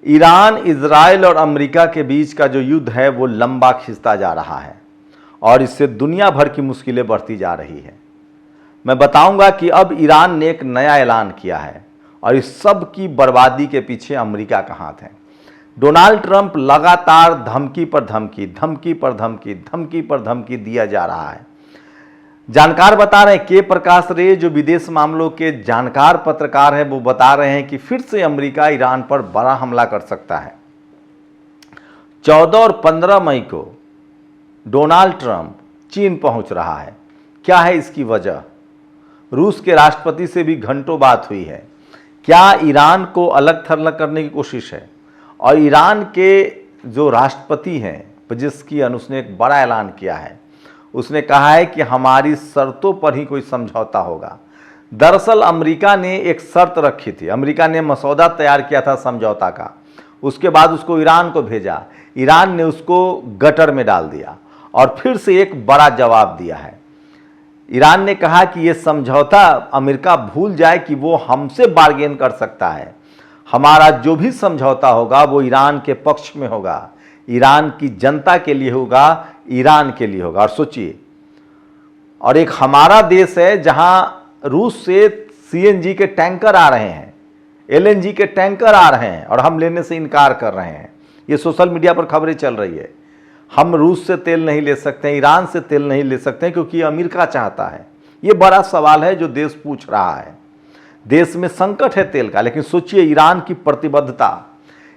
Iran, Israel और America के बीच का जो युद्ध है वो लंबा खिंचता जा रहा है और इससे दुनिया भर की मुश्किलें बढ़ती जा रही है। मैं बताऊंगा कि अब ईरान ने एक नया ऐलान किया है और इस सब की बर्बादी के पीछे अमेरिका का हाथ है। डोनाल्ड ट्रंप लगातार धमकी पर धमकी, धमकी पर धमकी, धमकी पर धमकी दिया जा रहा है। जानकार बता रहे हैं, के प्रकाश रे जो विदेश मामलों के जानकार पत्रकार हैं, वो बता रहे हैं कि फिर से अमेरिका ईरान पर बड़ा हमला कर सकता है। 14 और 15 मई को डोनाल्ड ट्रंप चीन पहुंच रहा है। क्या है इसकी वजह? रूस के राष्ट्रपति से भी घंटों बात हुई है। क्या ईरान को अलग थलग करने की कोशिश है? और ईरान के जो राष्ट्रपति हैं जिसकी उसने एक बड़ा ऐलान किया है, उसने कहा है कि हमारी शर्तों पर ही कोई समझौता होगा। दरअसल अमेरिका ने एक शर्त रखी थी, अमेरिका ने मसौदा तैयार किया था समझौता का, उसके बाद उसको ईरान को भेजा, ईरान ने उसको गटर में डाल दिया और फिर से एक बड़ा जवाब दिया है। ईरान ने कहा कि ये समझौता अमेरिका भूल जाए कि वो हमसे बार्गेन कर सकता है, हमारा जो भी समझौता होगा वो ईरान के पक्ष में होगा, ईरान की जनता के लिए होगा, ईरान के लिए होगा। और सोचिए, और एक हमारा देश है जहां रूस से सीएनजी के टैंकर आ रहे हैं, एलएनजी के टैंकर आ रहे हैं और हम लेने से इनकार कर रहे हैं। ये सोशल मीडिया पर खबरें चल रही है। हम रूस से तेल नहीं ले सकते, ईरान से तेल नहीं ले सकते क्योंकि अमेरिका चाहता है। ये बड़ा सवाल है जो देश पूछ रहा है। देश में संकट है तेल का, लेकिन सोचिए ईरान की प्रतिबद्धता।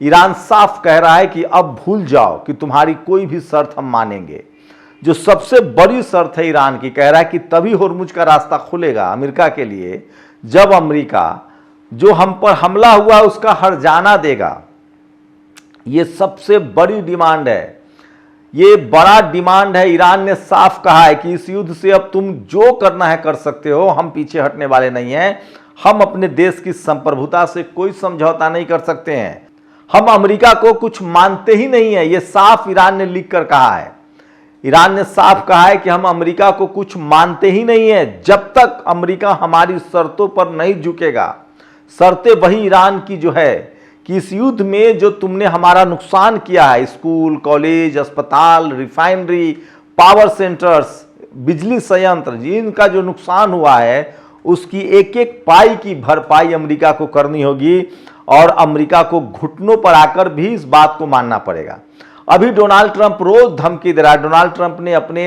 ईरान साफ कह रहा है कि अब भूल जाओ कि तुम्हारी कोई भी शर्त हम मानेंगे। जो सबसे बड़ी शर्त है ईरान की, कह रहा है कि तभी होर्मुज का रास्ता खुलेगा अमेरिका के लिए जब अमेरिका जो हम पर हमला हुआ उसका हर्जाना देगा। ये सबसे बड़ी डिमांड है, ये बड़ा डिमांड है। ईरान ने साफ कहा है कि इस युद्ध से अब तुम जो करना है कर सकते हो, हम पीछे हटने वाले नहीं हैं। हम अपने देश की संप्रभुता से कोई समझौता नहीं कर सकते हैं, हम अमेरिका को कुछ मानते ही नहीं है। ये साफ ईरान ने लिख कर कहा है। ईरान ने साफ कहा है कि हम अमेरिका को कुछ मानते ही नहीं है जब तक अमेरिका हमारी शर्तों पर नहीं झुकेगा। शर्तें वही ईरान की जो है कि इस युद्ध में जो तुमने हमारा नुकसान किया है, स्कूल, कॉलेज, अस्पताल, रिफाइनरी, पावर सेंटर्स, बिजली संयंत्र, जिनका जो नुकसान हुआ है उसकी एक एक पाई की भरपाई अमेरिका को करनी होगी और अमेरिका को घुटनों पर आकर भी इस बात को मानना पड़ेगा। अभी डोनाल्ड ट्रंप रोज धमकी दे रहा है। डोनाल्ड ट्रंप ने अपने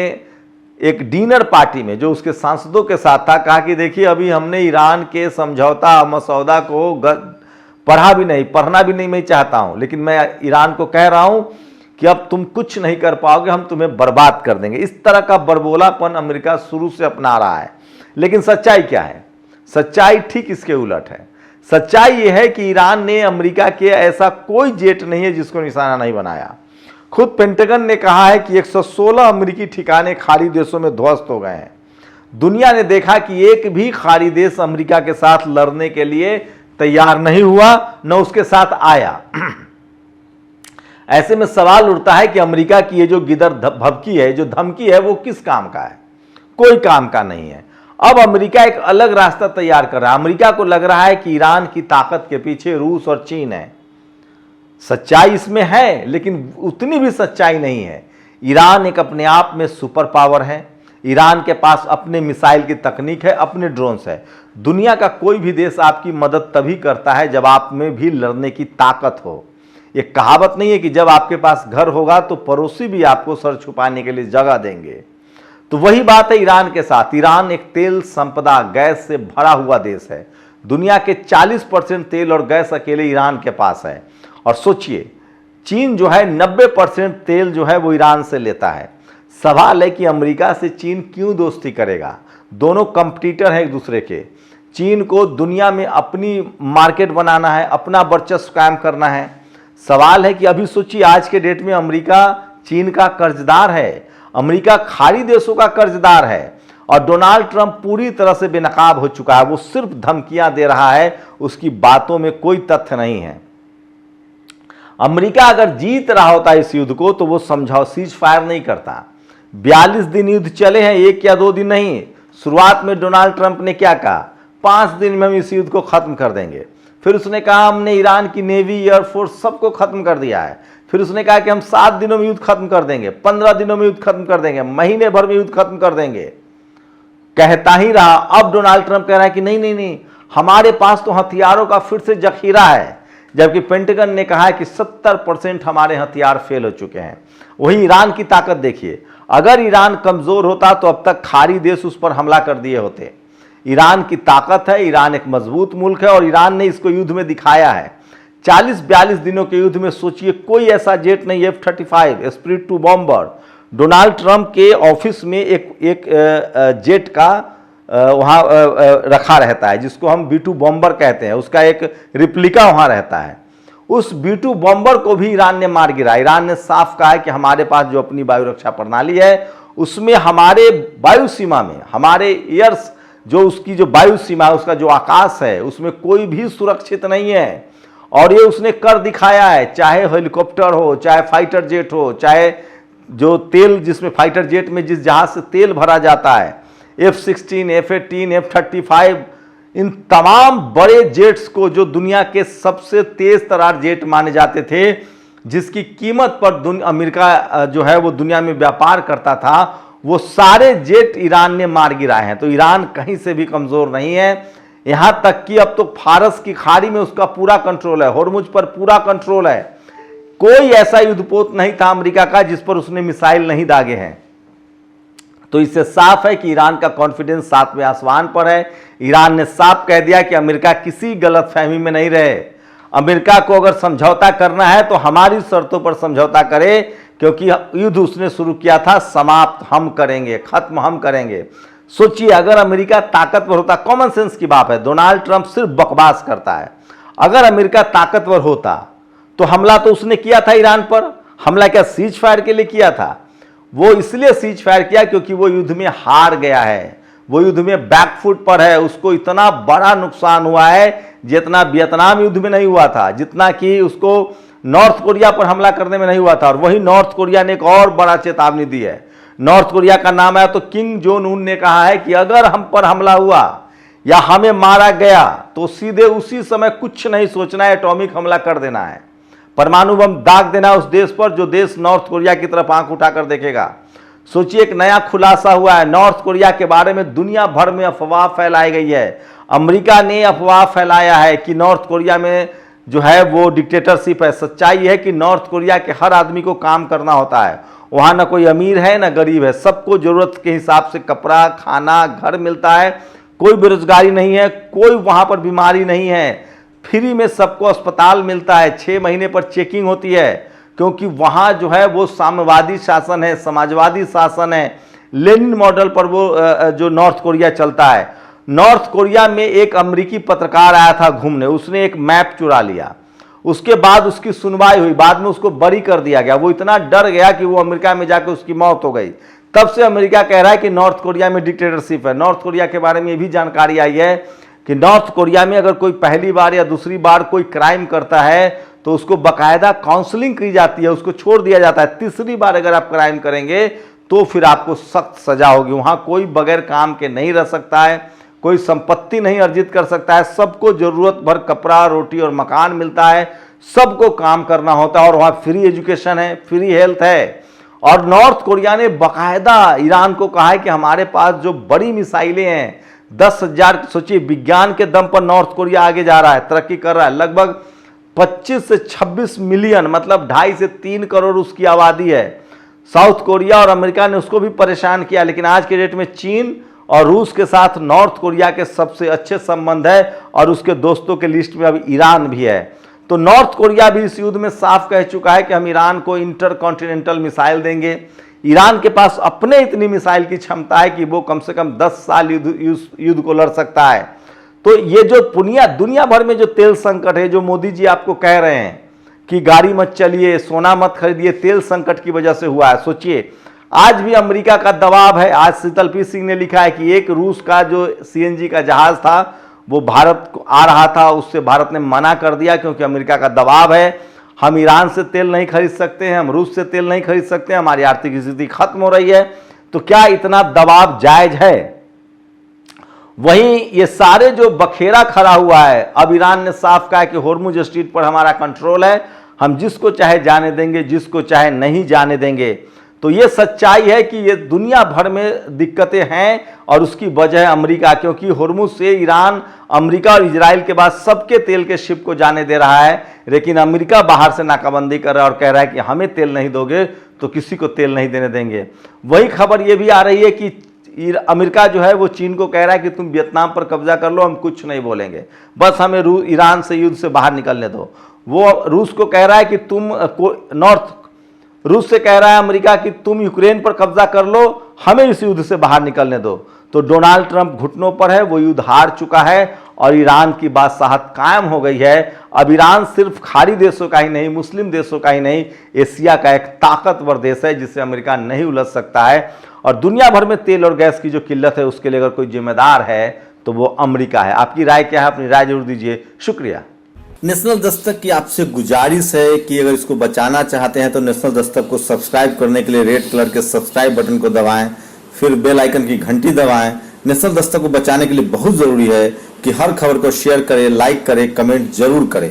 एक डिनर पार्टी में जो उसके सांसदों के साथ था कहा कि देखिए अभी हमने ईरान के समझौता मसौदा को पढ़ना भी नहीं मैं चाहता हूं, लेकिन मैं ईरान को कह रहा हूं कि अब तुम कुछ नहीं कर पाओगे, हम तुम्हें बर्बाद कर देंगे। इस तरह का बरबोलापन अमेरिका शुरू से अपना रहा है। लेकिन सच्चाई क्या है? सच्चाई ठीक इसके उलट है। सच्चाई यह है कि ईरान ने अमेरिका के ऐसा कोई जेट नहीं है जिसको निशाना नहीं बनाया। खुद पेंटागन ने कहा है कि 116 अमेरिकी ठिकाने खाड़ी देशों में ध्वस्त हो गए हैं। दुनिया ने देखा कि एक भी खाड़ी देश अमेरिका के साथ लड़ने के लिए तैयार नहीं हुआ, न उसके साथ आया। ऐसे में सवाल उठता है कि अमेरिका की ये जो गिदर भभकी है, जो धमकी है, वो किस काम का है? कोई काम का नहीं है। अब अमेरिका एक अलग रास्ता तैयार कर रहा है। अमेरिका को लग रहा है कि ईरान की ताकत के पीछे रूस और चीन है। सच्चाई इसमें है, लेकिन उतनी भी सच्चाई नहीं है। ईरान एक अपने आप में सुपर पावर है। ईरान के पास अपने मिसाइल की तकनीक है, अपने ड्रोन्स है। दुनिया का कोई भी देश आपकी मदद तभी करता है जब आप में भी लड़ने की ताकत हो। ये कहावत नहीं है कि जब आपके पास घर होगा तो पड़ोसी भी आपको सर छुपाने के लिए जगह देंगे। तो वही बात है ईरान के साथ। ईरान एक तेल संपदा, गैस से भरा हुआ देश है। दुनिया के 40% तेल और गैस अकेले ईरान के पास है। और सोचिए, चीन जो है 90% तेल जो है वो ईरान से लेता है। सवाल है कि अमेरिका से चीन क्यों दोस्ती करेगा? दोनों कंपटीटर हैं एक दूसरे के। चीन को दुनिया में अपनी मार्केट बनाना है, अपना वर्चस्व कायम करना है। सवाल है कि अभी सोचिए, आज के डेट में अमेरिका चीन का कर्जदार है, अमेरिका खाड़ी देशों का कर्जदार है और डोनाल्ड ट्रंप पूरी तरह से बेनकाब हो चुका है। वो सिर्फ धमकियां दे रहा है, उसकी बातों में कोई तथ्य नहीं है। अमेरिका अगर जीत रहा होता इस युद्ध को तो वो सीज फायर नहीं करता। 42 दिन युद्ध चले हैं, 1 या 2 दिन नहीं। शुरुआत में डोनाल्ड ट्रंप ने क्या कहा? 5 दिन में हम इस युद्ध को खत्म कर देंगे। फिर उसने कहा हमने ईरान की नेवी, एयरफोर्स सबको खत्म कर दिया है। फिर उसने कहा कि हम 7 दिनों में युद्ध खत्म कर देंगे, 15 दिनों में युद्ध खत्म कर देंगे, महीने भर में युद्ध खत्म कर देंगे, कहता ही रहा। अब डोनाल्ड ट्रंप कह रहा है कि नहीं नहीं नहीं, हमारे पास तो हथियारों का फिर से जखीरा है, जबकि पेंटागन ने कहा है कि 70% हमारे हथियार फेल हो चुके हैं। वही ईरान की ताकत देखिए, अगर ईरान कमजोर होता तो अब तक खाड़ी देश उस पर हमला कर दिए होते। ईरान की ताकत है, ईरान एक मजबूत मुल्क है और ईरान ने इसको युद्ध में दिखाया है। 40-42 दिनों के युद्ध में सोचिए कोई ऐसा जेट नहीं, F-35 spirit 2 bomber, Donald Trump के ऑफिस में एक जेट का वहाँ रखा रहता है जिसको हम B-2 बॉम्बर कहते हैं, उसका एक रिप्लिका वहाँ रहता है। उस B-2 बॉम्बर को भी ईरान ने मार गिरा। ईरान ने साफ कहा है कि हमारे पास जो अपनी वायु रक्षा प्रणाली है उसमें हमारे वायु सीमा में, हमारे एयर्स जो उसकी जो वायु सीमा है, उसका जो आकाश है, उसमें कोई भी सुरक्षित नहीं है। और ये उसने कर दिखाया है, चाहे हेलीकॉप्टर हो, चाहे फाइटर जेट हो, चाहे जो तेल, जिसमें फाइटर जेट में जिस जहाज से तेल भरा जाता है, F-16, F-18, F-35, इन तमाम बड़े जेट्स को, जो दुनिया के सबसे तेज तरार जेट माने जाते थे, जिसकी कीमत पर अमेरिका जो है वो दुनिया में व्यापार करता था, वो सारे जेट ईरान ने मार गिराए हैं। तो ईरान कहीं से भी कमजोर नहीं है। यहां तक कि अब तो फारस की खाड़ी में उसका पूरा कंट्रोल है, होर्मुज पर पूरा कंट्रोल है। कोई ऐसा युद्धपोत नहीं था अमेरिका का जिस पर उसने मिसाइल नहीं दागे हैं। तो इससे साफ है कि ईरान का कॉन्फिडेंस 7वें आसमान पर है। ईरान ने साफ कह दिया कि अमेरिका किसी गलतफहमी में नहीं रहे। अमेरिका को अगर समझौता करना है तो हमारी शर्तों पर समझौता करे, क्योंकि युद्ध उसने शुरू किया था, समाप्त हम करेंगे, खत्म हम करेंगे। सोचिए अगर अमेरिका ताकतवर होता, कॉमन सेंस की बात है, डोनाल्ड ट्रंप सिर्फ बकवास करता है। अगर अमेरिका ताकतवर होता तो हमला तो उसने किया था ईरान पर। हमला क्या सीज फायर के लिए किया था? वो इसलिए सीज फायर किया क्योंकि वो युद्ध में हार गया है, वो युद्ध में बैकफुट पर है। उसको इतना बड़ा नुकसान हुआ है जितना वियतनाम युद्ध में नहीं हुआ था, जितना कि उसको नॉर्थ कोरिया पर हमला करने में नहीं हुआ था। और वही नॉर्थ कोरिया ने एक और बड़ा चेतावनी दी है। नॉर्थ कोरिया का नाम आया तो किम जोंग उन ने कहा है कि अगर हम पर हमला हुआ या हमें मारा गया तो सीधे उसी समय कुछ नहीं सोचना है, एटॉमिक हमला कर देना है, परमाणु बम दाग देना उस देश पर जो देश नॉर्थ कोरिया की तरफ आंख उठाकर देखेगा। सोचिए एक नया खुलासा हुआ है नॉर्थ कोरिया के बारे में। दुनिया भर में अफवाह फैलाई गई है। अमेरिका ने अफवाह फैलाया है कि नॉर्थ कोरिया में जो है वो डिक्टेटरशिप है। सच्चाई है कि नॉर्थ कोरिया के हर आदमी को काम करना होता है। वहाँ ना कोई अमीर है ना गरीब है, सबको जरूरत के हिसाब से कपड़ा, खाना, घर मिलता है। कोई बेरोजगारी नहीं है, कोई वहाँ पर बीमारी नहीं है, फ्री में सबको अस्पताल मिलता है, 6 महीने पर चेकिंग होती है, क्योंकि वहाँ जो है वो साम्यवादी शासन है, समाजवादी शासन है। लेनिन मॉडल पर वो जो नॉर्थ कोरिया चलता है। नॉर्थ कोरिया में एक अमेरिकी पत्रकार आया था घूमने, उसने एक मैप चुरा लिया। उसके बाद उसकी सुनवाई हुई, बाद में उसको बरी कर दिया गया। वो इतना डर गया कि वो अमेरिका में जाकर उसकी मौत हो गई। तब से अमेरिका कह रहा है कि नॉर्थ कोरिया में डिक्टेटरशिप है। नॉर्थ कोरिया के बारे में ये भी जानकारी आई है कि नॉर्थ कोरिया में अगर कोई पहली बार या दूसरी बार कोई क्राइम करता है तो उसको बाकायदा काउंसलिंग की जाती है, उसको छोड़ दिया जाता है। तीसरी बार अगर आप क्राइम करेंगे तो फिर आपको सख्त सजा होगी। वहाँ कोई बगैर काम के नहीं रह सकता है, कोई संपत्ति नहीं अर्जित कर सकता है। सबको जरूरत भर कपड़ा, रोटी और मकान मिलता है, सबको काम करना होता है। और वहाँ फ्री एजुकेशन है, फ्री हेल्थ है। और नॉर्थ कोरिया ने बाकायदा ईरान को कहा है कि हमारे पास जो बड़ी मिसाइलें हैं 10,000, सोचिए विज्ञान के दम पर नॉर्थ कोरिया आगे जा रहा है, तरक्की कर रहा है। लगभग 25 से 26 मिलियन, मतलब 2.5 से 3 करोड़ उसकी आबादी है। साउथ कोरिया और अमेरिका ने उसको भी परेशान किया, लेकिन आज के डेट में चीन और रूस के साथ नॉर्थ कोरिया के सबसे अच्छे संबंध है और उसके दोस्तों के लिस्ट में अब ईरान भी है। तो नॉर्थ कोरिया भी इस युद्ध में साफ कह चुका है कि हम ईरान को इंटरकॉन्टिनेंटल मिसाइल देंगे। ईरान के पास अपने इतनी मिसाइल की क्षमता है कि वो कम से कम 10 साल युद्ध को लड़ सकता है। तो ये जो दुनिया भर में जो तेल संकट है, जो मोदी जी आपको कह रहे हैं कि गाड़ी मत चलिए, सोना मत खरीदिए, तेल संकट की वजह से हुआ है। सोचिए आज भी अमेरिका का दबाव है। आज शीतल पी सिंह ने लिखा है कि एक रूस का जो CNG का जहाज था वो भारत को आ रहा था, उससे भारत ने मना कर दिया क्योंकि अमेरिका का दबाव है। हम ईरान से तेल नहीं खरीद सकते हैं, हम रूस से तेल नहीं खरीद सकते हैं, हमारी आर्थिक स्थिति खत्म हो रही है। तो क्या इतना दबाव जायज है? वहीं ये सारे जो बखेरा खड़ा हुआ है, अब ईरान ने साफ कहा है कि होर्मुज स्ट्रीट पर हमारा कंट्रोल है, हम जिसको चाहे जाने देंगे, जिसको चाहे नहीं जाने देंगे। तो ये सच्चाई है कि ये दुनिया भर में दिक्कतें हैं और उसकी वजह है अमेरिका, क्योंकि होर्मुज से ईरान, अमेरिका और इजराइल के बाद सबके तेल के शिप को जाने दे रहा है, लेकिन अमेरिका बाहर से नाकाबंदी कर रहा है और कह रहा है कि हमें तेल नहीं दोगे तो किसी को तेल नहीं देने देंगे। वही खबर ये भी आ रही है कि अमेरिका जो है वो चीन को कह रहा है कि तुम वियतनाम पर कब्जा कर लो, हम कुछ नहीं बोलेंगे, बस हमें ईरान से युद्ध से बाहर निकलने दो। वो रूस को कह रहा है कि रूस से कह रहा है अमेरिका कि तुम यूक्रेन पर कब्जा कर लो, हमें इस युद्ध से बाहर निकलने दो। तो डोनाल्ड ट्रंप घुटनों पर है, वो युद्ध हार चुका है और ईरान की बादशाहत कायम हो गई है। अब ईरान सिर्फ खाड़ी देशों का ही नहीं, मुस्लिम देशों का ही नहीं, एशिया का एक ताकतवर देश है जिससे अमेरिका नहीं उलझ सकता है। और दुनिया भर में तेल और गैस की जो किल्लत है उसके लिए अगर कोई जिम्मेदार है तो वो अमेरिका है। आपकी राय क्या है? अपनी राय जरूर दीजिए। शुक्रिया। नेशनल दस्तक की आपसे गुजारिश है कि अगर इसको बचाना चाहते हैं तो नेशनल दस्तक को सब्सक्राइब करने के लिए रेड कलर के सब्सक्राइब बटन को दबाएं, फिर बेल आइकन की घंटी दबाएं। नेशनल दस्तक को बचाने के लिए बहुत जरूरी है कि हर खबर को शेयर करें, लाइक करें, कमेंट जरूर करें।